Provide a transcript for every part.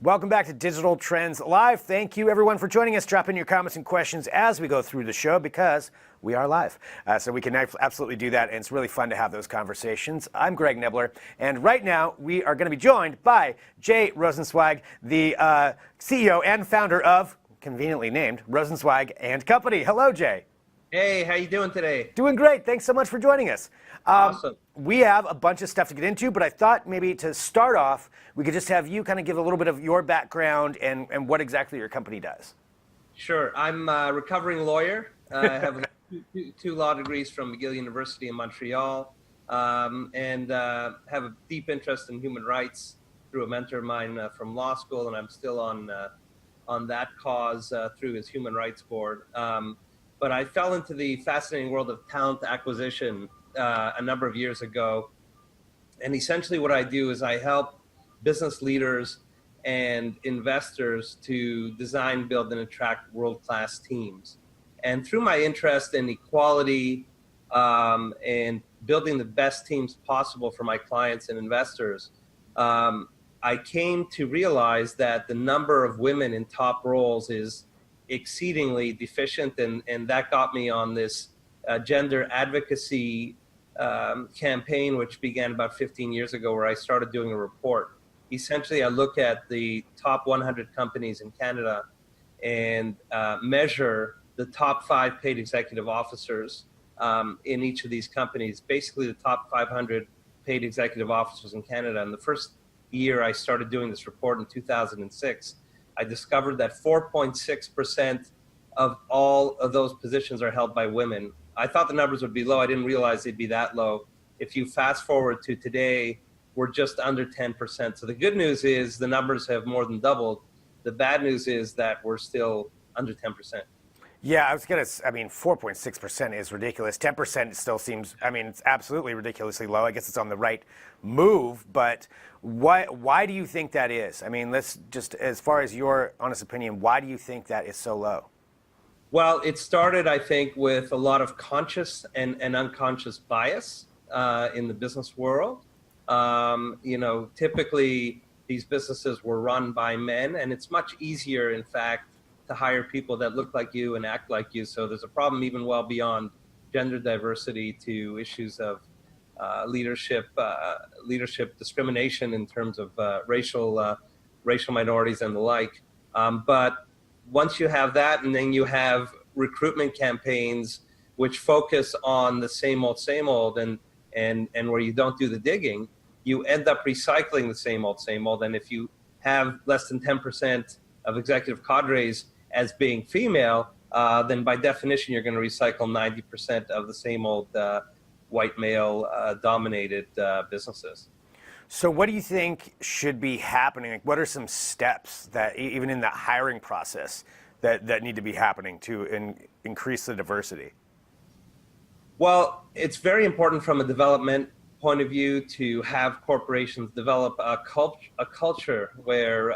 Welcome back to Digital Trends Live. Thank you, everyone, for joining us. Drop in your comments and questions as we go through the show because we are live. So we can absolutely do that, and it's really fun to have those conversations. I'm Greg Nibbler, and right now we are going to be joined by Jay Rosenzweig, the CEO and founder of, conveniently named, Rosenzweig and Company. Hello, Jay. Hey, how you doing today? Doing great. Thanks so much for joining us. Awesome. We have a bunch of stuff to get into, but I thought maybe to start off, we could just have you kind of give a little bit of your background and what exactly your company does. Sure. I'm a recovering lawyer. I have two law degrees from McGill University in Montreal, and have a deep interest in human rights through a mentor of mine from law school, and I'm still on that cause through his Human Rights Board. But I fell into the fascinating world of talent acquisition a number of years ago. And essentially what I do is I help business leaders and investors to design, build, and attract world-class teams. And through my interest in equality and building the best teams possible for my clients and investors, I came to realize that the number of women in top roles is exceedingly deficient, and that got me on this gender advocacy campaign, which began about 15 years ago, where I started doing a report. Essentially, I look at the top 100 companies in Canada and measure the top 5 paid executive officers in each of these companies, basically the top 500 paid executive officers in Canada. And the first year I started doing this report in 2006, I discovered that 4.6% of all of those positions are held by women. I thought the numbers would be low. I didn't realize they'd be that low. If you fast forward to today, we're just under 10%. So the good news is the numbers have more than doubled. The bad news is that we're still under 10%. Yeah, 4.6% is ridiculous. 10% still seems, it's absolutely ridiculously low. I guess it's on the right move, but why do you think that is? Let's just, as far as your honest opinion, why do you think that is so low? Well, it started, I think, with a lot of conscious and unconscious bias in the business world. Typically these businesses were run by men, and it's much easier, in fact, to hire people that look like you and act like you. So there's a problem even well beyond gender diversity to issues of leadership discrimination in terms of racial minorities and the like. But once you have that, and then you have recruitment campaigns which focus on the same old, and where you don't do the digging, you end up recycling the same old. And if you have less than 10% of executive cadres as being female, then by definition, you're going to recycle 90% of the same old white male dominated businesses. So what do you think should be happening? Like, what are some steps that, even in the hiring process, that need to be happening to increase the diversity? Well, it's very important from a development point of view to have corporations develop a culture where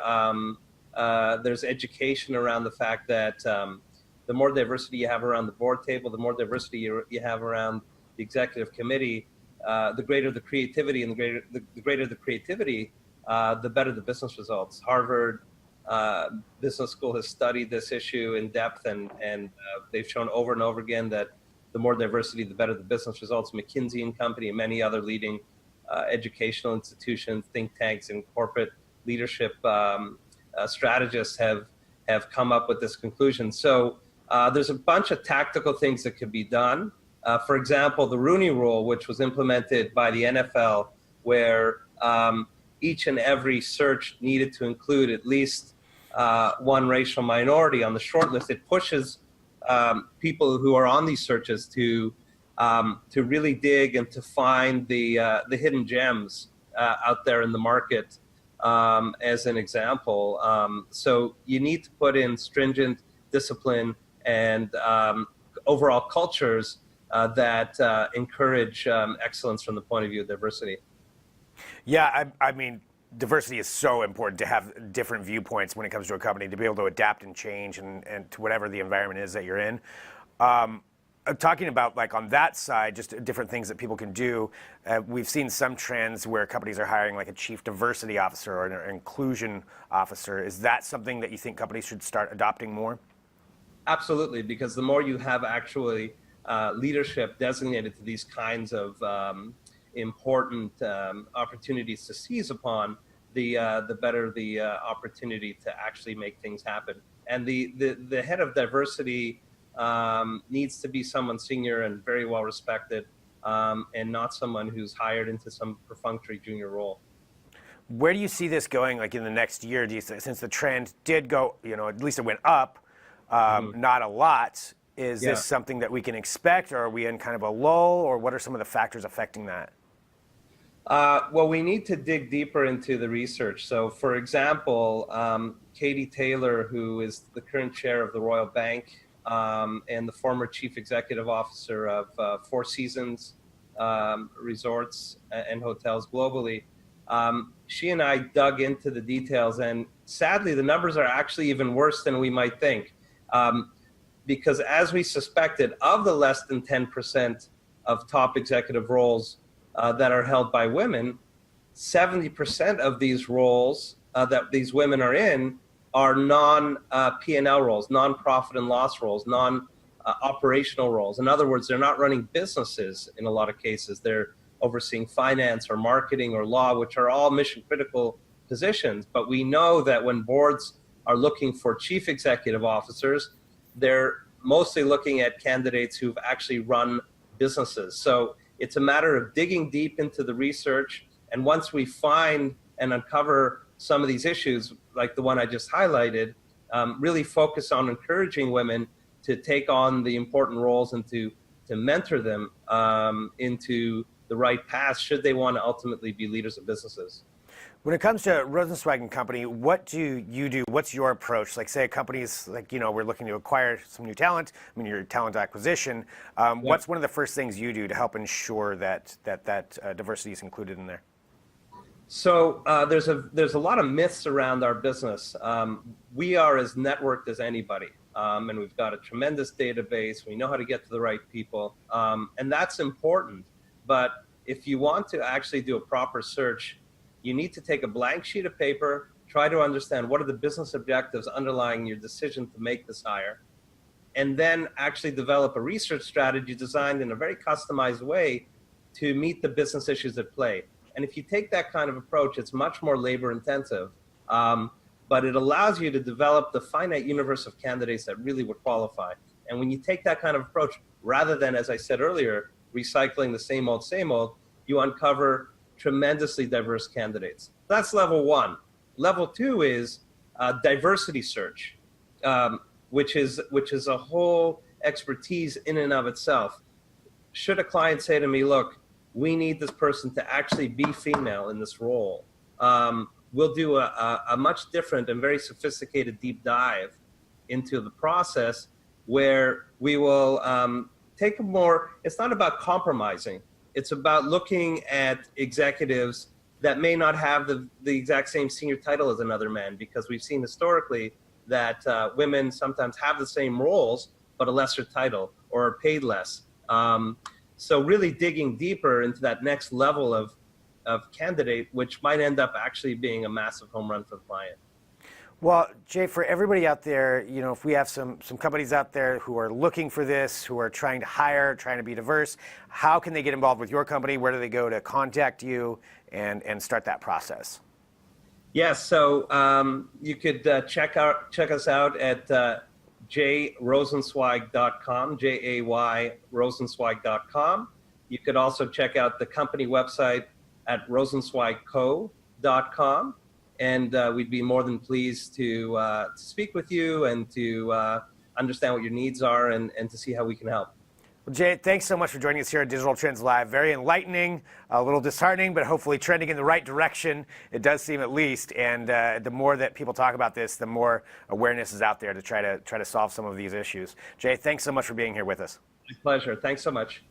there's education around the fact that the more diversity you have around the board table, the more diversity you have around the executive committee, the greater the creativity, and the greater the creativity, the better the business results. Harvard Business School has studied this issue in depth, and they've shown over and over again that the more diversity, the better the business results. McKinsey and Company and many other leading educational institutions, think tanks, and corporate leadership strategists have come up with this conclusion. So there's a bunch of tactical things that could be done. For example, the Rooney Rule, which was implemented by the NFL, where each and every search needed to include at least one racial minority on the short list. It pushes people who are on these searches to really dig and to find the hidden gems out there in the market, as an example. So you need to put in stringent discipline and overall cultures that encourage excellence from the point of view of diversity. Yeah, diversity is so important to have different viewpoints when it comes to a company, to be able to adapt and change and to whatever the environment is that you're in. Talking about like on that side, just different things that people can do. We've seen some trends where companies are hiring like a chief diversity officer or an inclusion officer. Is that something that you think companies should start adopting more? Absolutely, because the more you have actually leadership designated to these kinds of important opportunities to seize upon, the better the opportunity to actually make things happen. And the head of diversity needs to be someone senior and very well respected, and not someone who's hired into some perfunctory junior role. Where do you see this going, like in the next year? Do you, since the trend did go, at least it went up, not a lot. Is this something that we can expect, or are we in kind of a lull, or what are some of the factors affecting that? Well, we need to dig deeper into the research. So, for example, Katie Taylor, who is the current chair of the Royal Bank and the former chief executive officer of Four Seasons resorts and hotels globally, she and I dug into the details, and sadly, the numbers are actually even worse than we might think. Because as we suspected, of the less than 10% of top executive roles that are held by women, 70% of these roles that these women are in are non-P&L roles, non-profit and loss roles, non-operational roles. In other words, they're not running businesses in a lot of cases. They're overseeing finance or marketing or law, which are all mission-critical positions. But we know that when boards are looking for chief executive officers, they're mostly looking at candidates who've actually run businesses. So it's a matter of digging deep into the research. And once we find and uncover some of these issues, like the one I just highlighted, really focus on encouraging women to take on the important roles and to mentor them into the right path should they want to ultimately be leaders of businesses. When it comes to Rosenzweig and Company, what do you do? What's your approach? Like, say a company's like, we're looking to acquire some new talent. I mean, your talent acquisition. What's one of the first things you do to help ensure that diversity is included in there? So there's a lot of myths around our business. We are as networked as anybody, and we've got a tremendous database. We know how to get to the right people, and that's important. But if you want to actually do a proper search, you need to take a blank sheet of paper, try to understand what are the business objectives underlying your decision to make this hire, and then actually develop a research strategy designed in a very customized way to meet the business issues at play. And if you take that kind of approach, it's much more labor intensive, but it allows you to develop the finite universe of candidates that really would qualify. And when you take that kind of approach, rather than, as I said earlier, recycling the same old, you uncover tremendously diverse candidates. That's level one. Level two is diversity search, which is a whole expertise in and of itself. Should a client say to me, look, we need this person to actually be female in this role, we'll do a much different and very sophisticated deep dive into the process where we will take a more, it's not about compromising. It's about looking at executives that may not have the exact same senior title as another man, because we've seen historically that women sometimes have the same roles, but a lesser title or are paid less. So really digging deeper into that next level of candidate, which might end up actually being a massive home run for the client. Well, Jay, for everybody out there, if we have some companies out there who are looking for this, who are trying to hire, trying to be diverse, how can they get involved with your company? Where do they go to contact you and start that process? Yes, so you could check us out at jayrosenzweig.com, Jay Rosenzweig.com. You could also check out the company website at rosenzweigco.com. And we'd be more than pleased to speak with you and to understand what your needs are and to see how we can help. Well, Jay, thanks so much for joining us here at Digital Trends Live. Very enlightening, a little disheartening, but hopefully trending in the right direction. It does seem, at least. And the more that people talk about this, the more awareness is out there to try to solve some of these issues. Jay, thanks so much for being here with us. My pleasure. Thanks so much.